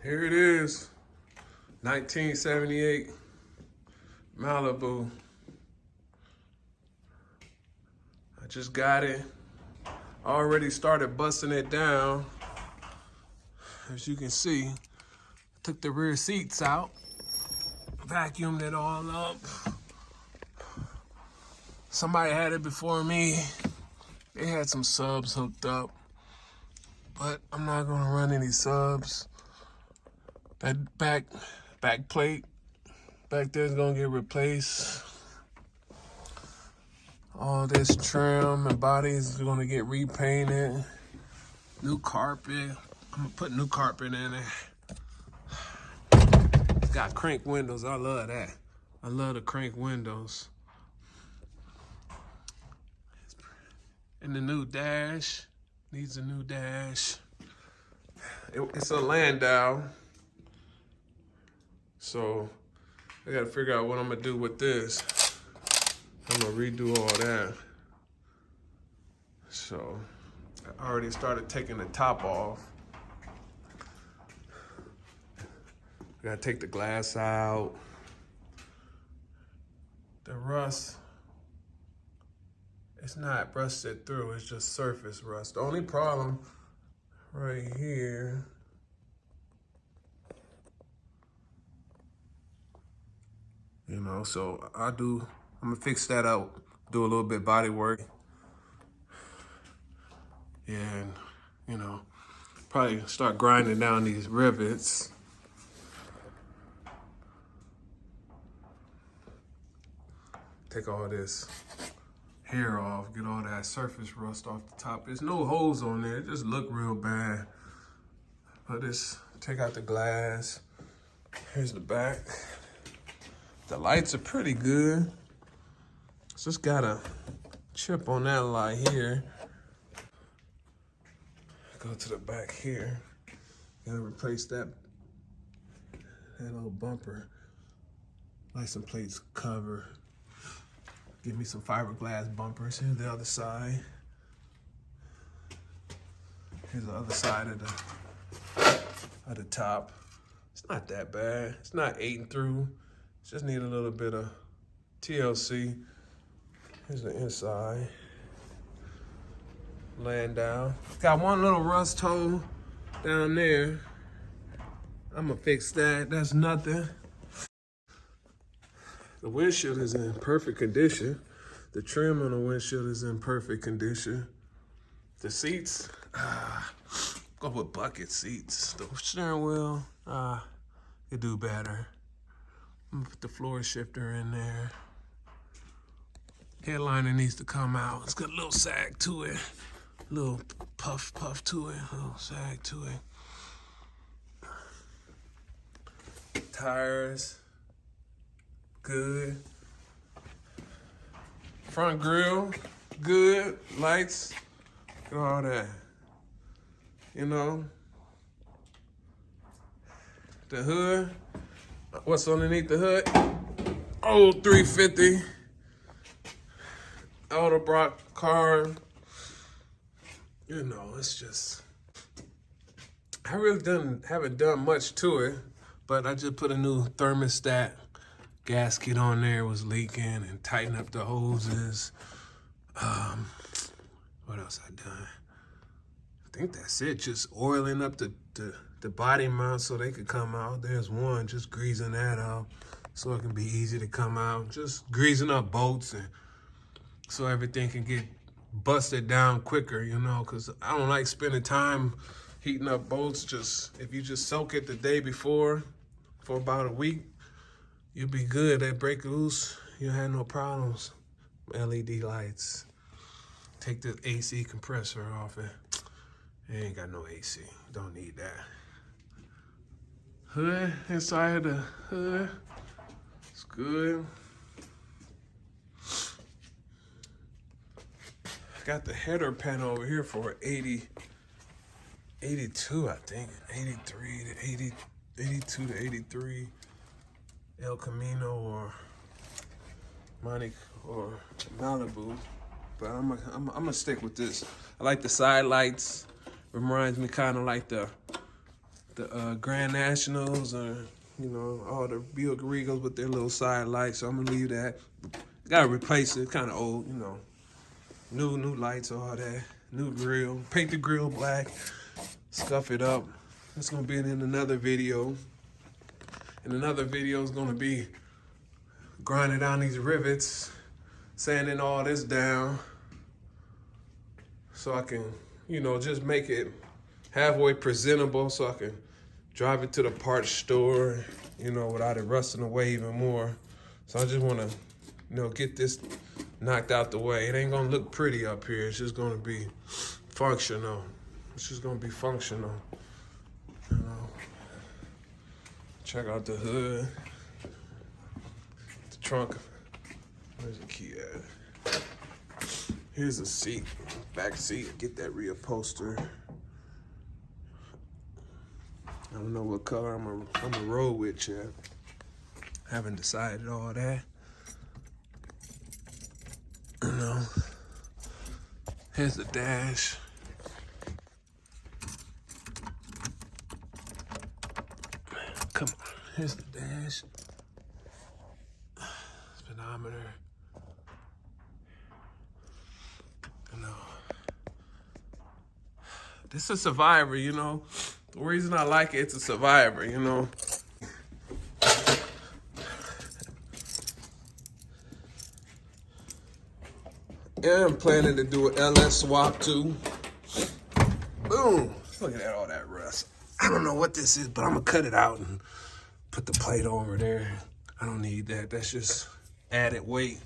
Here it is, 1978 Malibu. I just got it. Already started busting it down. As you can see, took the rear seats out, vacuumed it all up. Somebody had it before me. They had some subs hooked up, but I'm not gonna run any subs. That back plate back there is gonna get replaced. All this trim and bodies are gonna get repainted. New carpet. I'm gonna put new carpet in it. It's got crank windows. I love that. I love the crank windows. And the new dash. Needs a new dash. It's a Landau. So I gotta figure out what I'm gonna do with this. I'm gonna redo all that. So I already started taking the top off. I gotta take the glass out. The rust, it's not rusted through, it's just surface rust. The only problem right here, you know, so I'm gonna fix that out, do a little bit body work. And, you know, probably start grinding down these rivets. Take all this hair off, get all that surface rust off the top. There's no holes on there, it just look real bad. But take out the glass. Here's the back. The lights are pretty good. Just got a chip on that light here. Go to the back here. Gotta replace that little bumper. License plates cover. Give me some fiberglass bumpers. Here's the other side. Here's the other side of the top. It's not that bad. It's not eating through. Just need a little bit of TLC. Here's the inside. Laying down. Got one little rust hole down there. I'm gonna fix that. That's nothing. The windshield is in perfect condition. The trim on the windshield is in perfect condition. The seats, go with bucket seats. The steering wheel, could do better. I'm gonna put the floor shifter in there. Headliner needs to come out. It's got a little sag to it. A little puff to it. A little sag to it. Tires, good. Front grille, good. Lights, look at all that. You know. The hood, what's underneath the hood? Old 350. Autobrock car. You know, it's just, I really haven't done much to it, but I just put a new thermostat gasket on there, was leaking, and tightened up the hoses. What else I done? I think that's it, just oiling up the body mount so they could come out. There's one, just greasing that out so it can be easy to come out. Just greasing up bolts and so everything can get busted down quicker, you know, because I don't like spending time heating up bolts. Just if you just soak it the day before for about a week, you'll be good. They break loose, you have no problems. LED lights. Take the AC compressor off it. It ain't got no AC. Don't need that. Hood, inside of the hood, it's good. Got the header panel over here for 82, I think. 83 to 80, 82 to 83. El Camino or Malibu. But I'm gonna stick with this. I like the side lights. Reminds me kind of like the the Grand Nationals or, you know, all the Buick Regals with their little side lights. So I'm gonna leave that. Gotta replace it, kind of old, you know. New lights, all that. New grill. Paint the grill black. Scuff it up. It's gonna be in another video. And another video is gonna be grinding down these rivets, sanding all this down, so I can, you know, just make it halfway presentable so I can drive it to the parts store, you know, without it rusting away even more. So I just want to, you know, get this knocked out the way. It ain't gonna look pretty up here. It's just gonna be functional. It's just gonna be functional, you know. Check out the hood, the trunk. Where's the key at? Here's the seat, back seat. Get that reupholster. I don't know what color I'm gonna roll with yet. Haven't decided all that. You know. Here's the dash. Come on. Here's the dash. Speedometer. You know. This is a Survivor, you know. The reason I like it, it's a Survivor, you know. Yeah, I'm planning to do an LS swap too. Boom. Look at all that rust. I don't know what this is, but I'm gonna cut it out and put the plate over there. I don't need that. That's just added weight.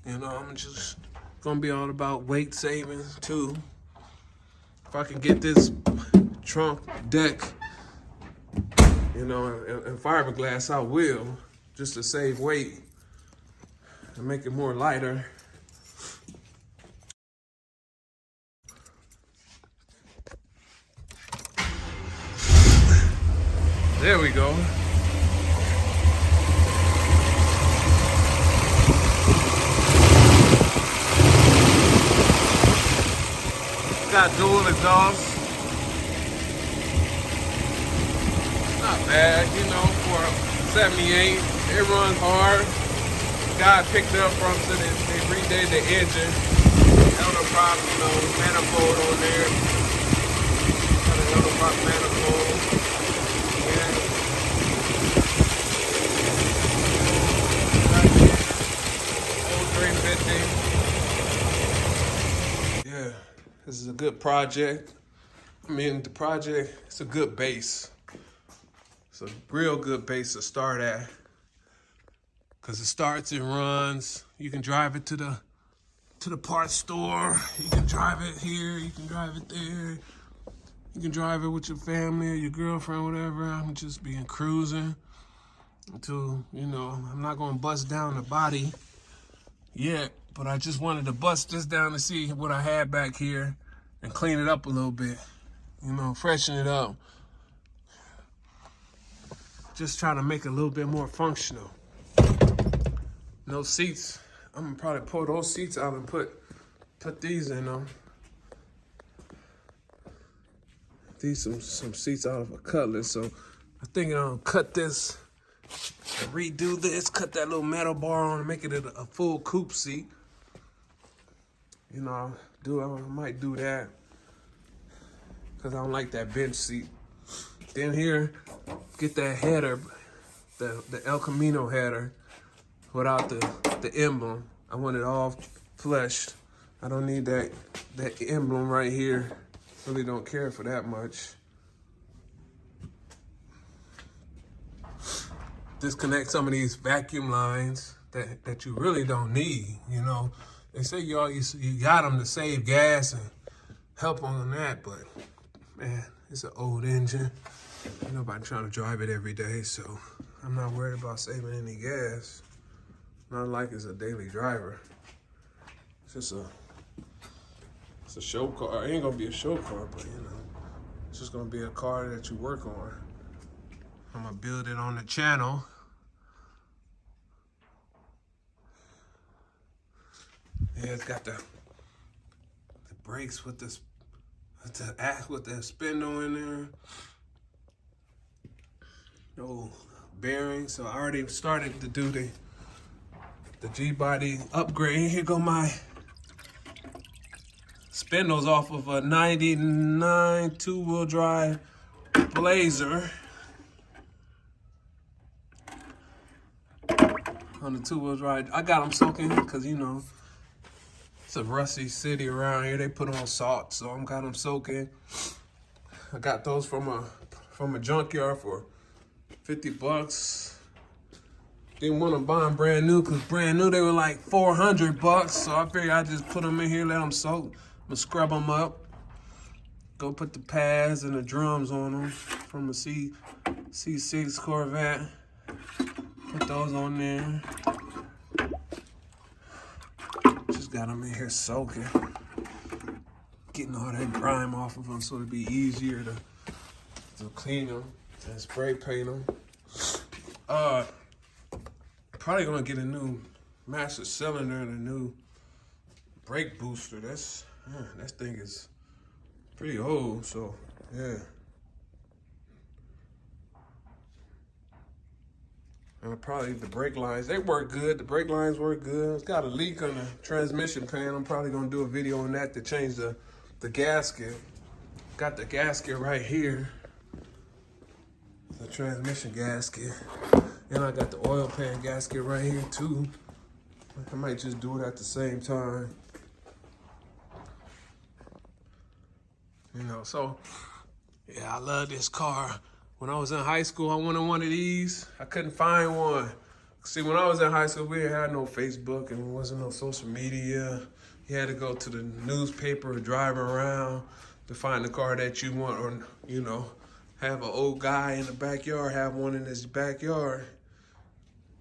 You know, I'm just gonna be all about weight savings too. If I can get this trunk deck, you know, and fiberglass, I will, just to save weight and make it more lighter. There we go. Got dual exhaust. Not bad, you know, for a 78. It runs hard. Guy picked up from, so they redid the engine. Elder prop, you know, manifold on there. Got an elder prop manifold. Yeah. Old 350. Yeah, this is a good project. I mean, the project, it's a good base. It's a real good base to start at. Cause it starts and runs. You can drive it to the parts store. You can drive it here. You can drive it there. You can drive it with your family or your girlfriend, whatever. I'm just being cruising until, you know, I'm not gonna bust down the body yet, but I just wanted to bust this down to see what I had back here and clean it up a little bit. You know, freshen it up. Just trying to make it a little bit more functional. No seats. I'm gonna probably pull those seats out and put these in them. These some seats out of a Cutlass. So I think I'll cut this, redo this, cut that little metal bar on and make it a full coupe seat. You know, I might do that because I don't like that bench seat. Then here, get that header, the El Camino header without the emblem. I want it all fleshed. I don't need that emblem right here. Really don't care for that much. Disconnect some of these vacuum lines that you really don't need, you know. They say you got them to save gas and help on that, but man, it's an old engine. Ain't nobody trying to drive it every day, so I'm not worried about saving any gas. Not like it's a daily driver. It's just it's a show car. It ain't gonna be a show car, but you know, it's just gonna be a car that you work on. I'm gonna build it on the channel. Yeah, it's got the brakes with the spindle in there. old bearing. So I already started to do the G-body upgrade. Here go my spindles off of a 99 two-wheel drive Blazer. On the two-wheel drive. I got them soaking because, you know, it's a rusty city around here. They put on salt, so I'm got them soaking. I got those from a junkyard for 50 bucks. Didn't want to buy them brand new because brand new they were like 400 bucks. So I figured I'd just put them in here, let them soak. I'm gonna scrub them up. Go put the pads and the drums on them from a C6 Corvette. Put those on there. Just got them in here soaking. Getting all that grime off of them so it'd be easier to clean them and spray paint them. Probably gonna get a new master cylinder and a new brake booster. That thing is pretty old, so yeah. And probably the brake lines, they work good. The brake lines work good. It's got a leak on the transmission pan. I'm probably gonna do a video on that to change the gasket. Got the gasket right here. The transmission gasket. And I got the oil pan gasket right here too. I might just do it at the same time. You know, so yeah, I love this car. When I was in high school, I wanted one of these. I couldn't find one. See, when I was in high school, we didn't have no Facebook and there wasn't no social media. You had to go to the newspaper or drive around to find the car that you want, or, you know, have an old guy in the backyard, have one in his backyard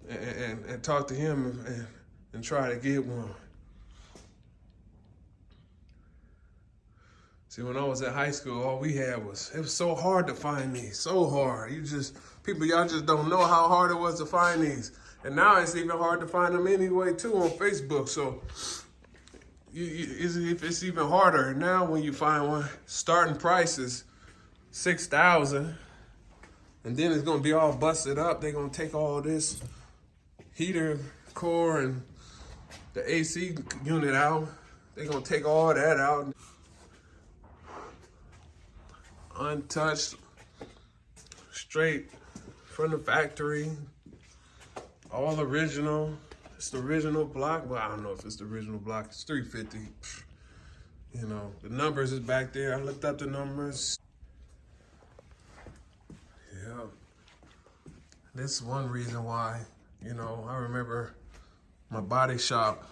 and talk to him and try to get one. See, when I was at high school, all we had it was so hard to find these, so hard. Y'all just don't know how hard it was to find these. And now it's even hard to find them anyway, too, on Facebook. So it's even harder. Now when you find one, starting price is $6,000. And then it's gonna be all busted up. They're gonna take all this heater core and the AC unit out. They're gonna take all that out. Untouched, straight from the factory, all original. It's the original block. Well, I don't know if it's the original block. It's 350. You know, the numbers is back there. I looked up the numbers. Yeah. This is one reason why, you know, I remember my body shop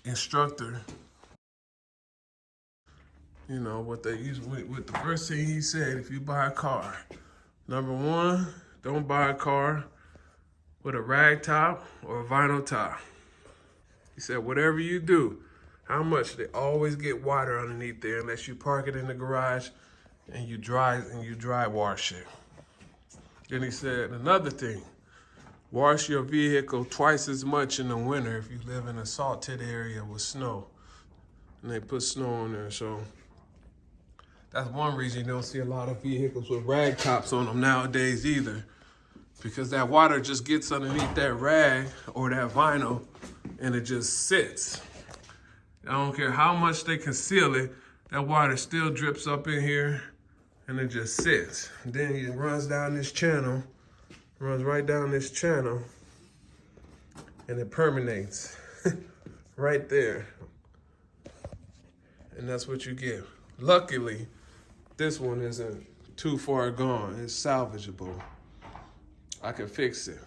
instructor, you know, what they use with the first thing he said, if you buy a car, number one, don't buy a car with a rag top or a vinyl top. He said, whatever you do, how much, they always get water underneath there unless you park it in the garage and you dry wash it. Then he said, another thing, wash your vehicle twice as much in the winter if you live in a salted area with snow. And they put snow on there, so that's one reason you don't see a lot of vehicles with rag tops on them nowadays either, because that water just gets underneath that rag or that vinyl and it just sits. I don't care how much they conceal it, that water still drips up in here and it just sits. And then it runs down this channel, runs right down this channel, and it permeates right there. And that's what you get. Luckily, this one isn't too far gone. It's salvageable. I can fix it.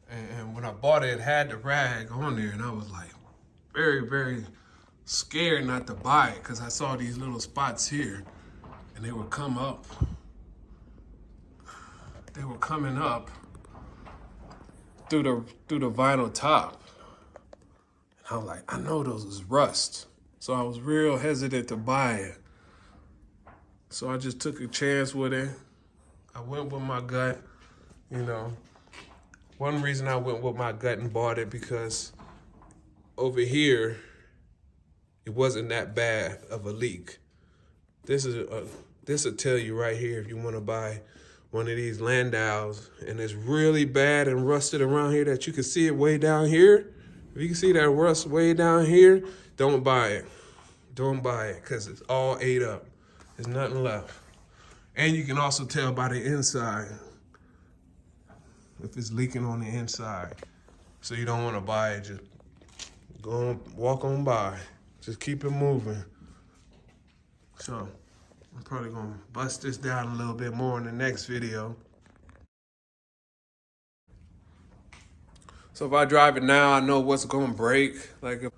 And when I bought it, it had the rag on there, and I was like very, very scared not to buy it because I saw these little spots here, and they would come up. They were coming up through the vinyl top. And I was like, I know those is rust. So I was real hesitant to buy it. So I just took a chance with it. I went with my gut, you know. One reason I went with my gut and bought it because over here, it wasn't that bad of a leak. This will tell you right here if you want to buy one of these Landaus and it's really bad and rusted around here that you can see it way down here, if you can see that rust way down here, don't buy it. Don't buy it because it's all ate up. There's nothing left. And you can also tell by the inside if it's leaking on the inside. So you don't want to buy it. Just go on, walk on by. Just keep it moving. So I'm probably gonna bust this down a little bit more in the next video. So if I drive it now, I know what's gonna break. Like if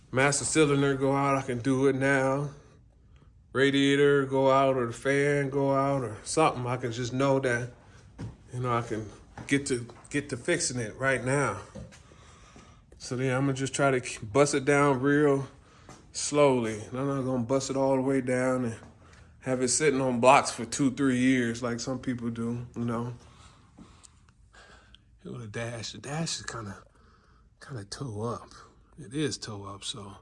master cylinder go out, I can do it now. Radiator go out or the fan go out or something. I can just know that, you know, I can get to fixing it right now. So then I'm gonna just try to bust it down real slowly. I'm not gonna bust it all the way down and have it sitting on blocks for 2-3 years like some people do, you know. Here with the dash is kind of toe up. It is toe up, so.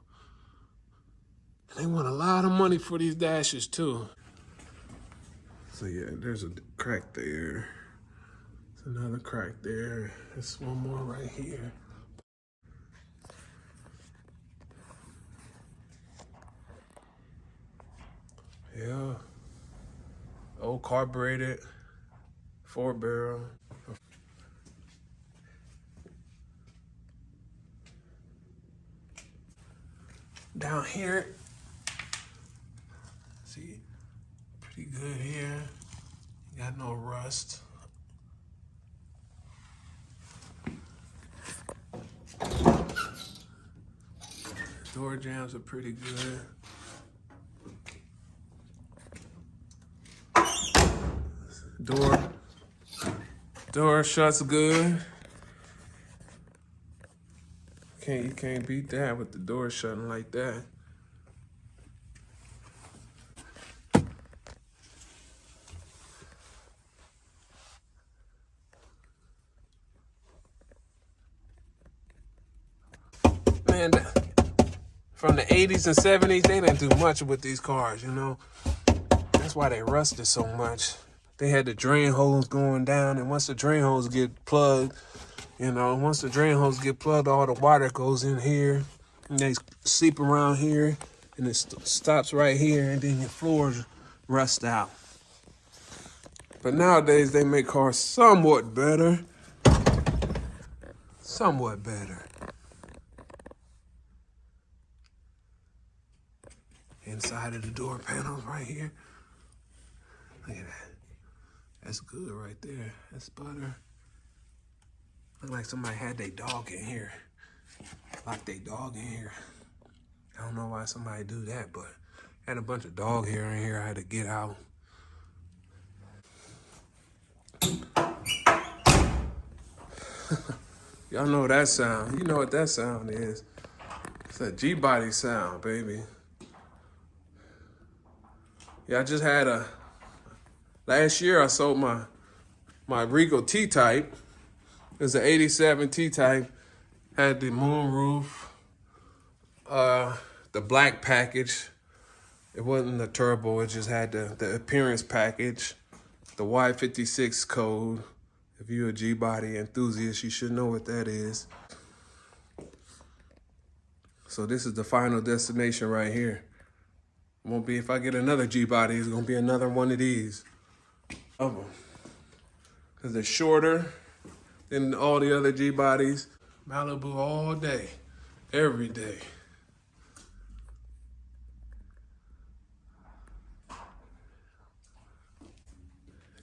And they want a lot of money for these dashes too. So yeah, there's a crack there. There's another crack there. There's one more right here. Yeah. Old carbureted 4-barrel. Down here, see, pretty good here. Got no rust. Door jambs are pretty good. Door shuts good. You can't beat that with the door shutting like that. Man, from the 80s and 70s, they didn't do much with these cars, you know. That's why they rusted so much. They had the drain hose going down, and once the drain hose get plugged, you know, once the drain hose get plugged, all the water goes in here, and they seep around here, and it stops right here, and then your floors rust out. But nowadays, they make cars somewhat better. Somewhat better. Inside of the door panels right here. Look at that. That's good right there. That's butter. Look like somebody had their dog in here. Locked their dog in here. I don't know why somebody do that, but had a bunch of dog hair in here I had to get out. Y'all know that sound. You know what that sound is. It's a G-body sound, baby. Yeah, I just had last year I sold my Regal T-Type. It was an 87 T-Type. Had the moon roof, the black package. It wasn't the turbo, it just had the appearance package, the Y56 code. If you're a G-body enthusiast, you should know what that is. So this is the final destination right here. Won't be, if I get another G-body, it's gonna be another one of these. Of them. Because they're shorter than all the other G-bodies. Malibu all day, every day.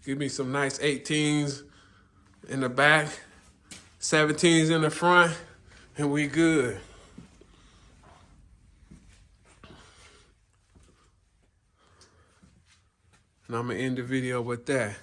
Give me some nice 18s in the back, 17s in the front, and we good. And I'm gonna end the video with that.